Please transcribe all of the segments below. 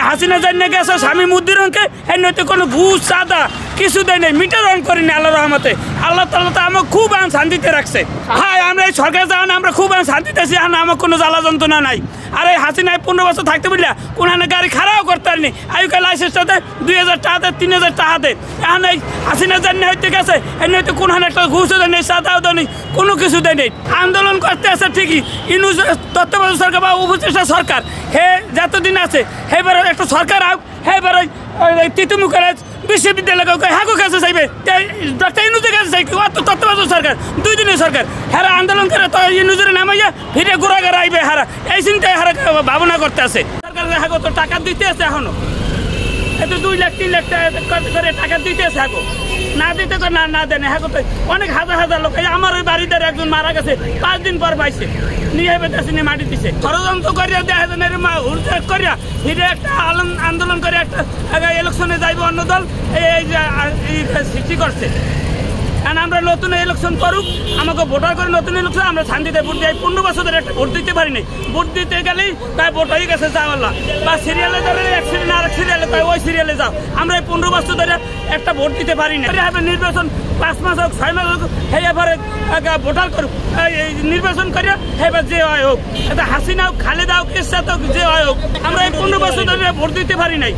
হাসিনা জানিয়ে গেছে স্বামী মুদ্দিরকে এর নয়তো কোনো ঘুষ চাঁদা কিছু দেয় নেই, মিটার অন করিনি আল্লাহ রহমতে। আল্লাহ তাআলা তো আমাকে খুব শান্তিতে রাখছে। হ্যাঁ, আমরা এই সরকার যাওয়া আমরা খুব শান্তিতে আছি, আমার কোনো জ্বালা যন্ত্রণা নাই। আর এই হাসিনায় 15 বছর থাকতে বললে কোনখানে গাড়ি খারাপও করতে পারিনি। আইকে লাইসেন্সটাতে 2000 টাকাতে 3000 টাকাতে। এখন এই হাসিনা জানিয়ে হইতে গেছে এর নয়তো কোনখানে একটা ঘুষও দেয় নেই, চাঁদাও দেয় নেই, কোনো কিছু দেয় নেই। আন্দোলন করতে আছে ঠিকই, ইউনূস তত্ত্বাবধায়ক সরকার বা উপদেষ্টা সরকার হে যতদিন আছে হেবারে একটা সরকার আও, হেবারে তিতুমুখের বিশ্ববিদ্যালয় হ্যাঁ কাছে চাইবে, ডক্টর ইউনূসের কাছে চাই। তত্ত্বাবধায়ক সরকার 2 দিনের সরকার হারা আন্দোলন করে তো ইউনূসের নামাইয়া ফিরে ঘোরাঘর আইবে হারা, এই চিন্তায় হারা ভাবনা করতে আছে। সরকার হ্যাঁ তো টাকা দিতে আছে, এখনো এত 2 লাখ 3 লাখ করে টাকা দিতে আছে। হ্যাঁ না দিতে তো না দেন। হ্যাঁ তো অনেক হাজার হাজার লোক, আমার ওই বাড়িদার একজন মারা গেছে 5 দিন পর পাইছে, নিয়ে বেঁচে নিয়ে মাটি দিছে। ষড়যন্ত্র করিয়া দেখা যায় হুলচেক করিয়া ফিরে একটা আন্দোলন করে একটা ইলেকশনে যাইব অন্য দল, এই সৃষ্টি করছে। কারণ আমরা নতুন ইলেকশন করুক, আমাকে ভোটার করে নতুন ইলেকশন আমরা শান্তিতে ভোট দিই। 15 বছর ধরে একটা ভোট দিতে পারি নাই, ভোট দিতে গেলেই তাই ভোট হয়ে গেছে যাওয়াল্লা, বা সিরিয়ালে ধরে এক সিরিয়াল আরেক সিরিয়ালে তাই ওই সিরিয়ালে যাও। আমরা এই 15 বছর ধরে একটা ভোট দিতে পারি না। নির্বাচন 5 মাস হোক 6 মাস হোক এবারে ভোটার করুক, নির্বাচন করিয়া এবার যে হয় হোক, এটা হাসিনা হোক খালেদা হোক ইচ্ছা হোক যে হয় হোক, আমরা এই 15 বছর ধরে ভোট দিতে পারি নাই।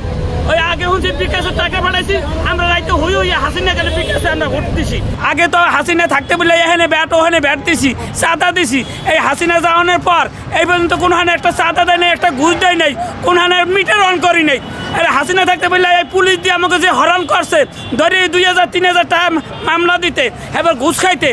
ওই আগে হচ্ছে বিকাশের টাকা পাঠাইছি, আমরা রাইতে হই হাসিনা গেলে বিকাশে আমরা ভোট দিছি। আগে তো হাসিনা থাকতে বলে এখানে ব্যাট ওখানে ব্যাট দিছি, চাঁদা দিছি। এই হাসিনা যাওয়ানোর পর এই পর্যন্ত কোনখানে একটা চাঁদা দেয় নাই, একটা ঘুষ দেয় নাই, কোনখানে মিটার অন করি নাই। হাসিনা থাকতে বললে এই পুলিশ দিয়ে আমাকে যে হরণ করছে, ধরে 2000 3000 টাকা মামলা দিতে, এবার ঘুষ খাইতে।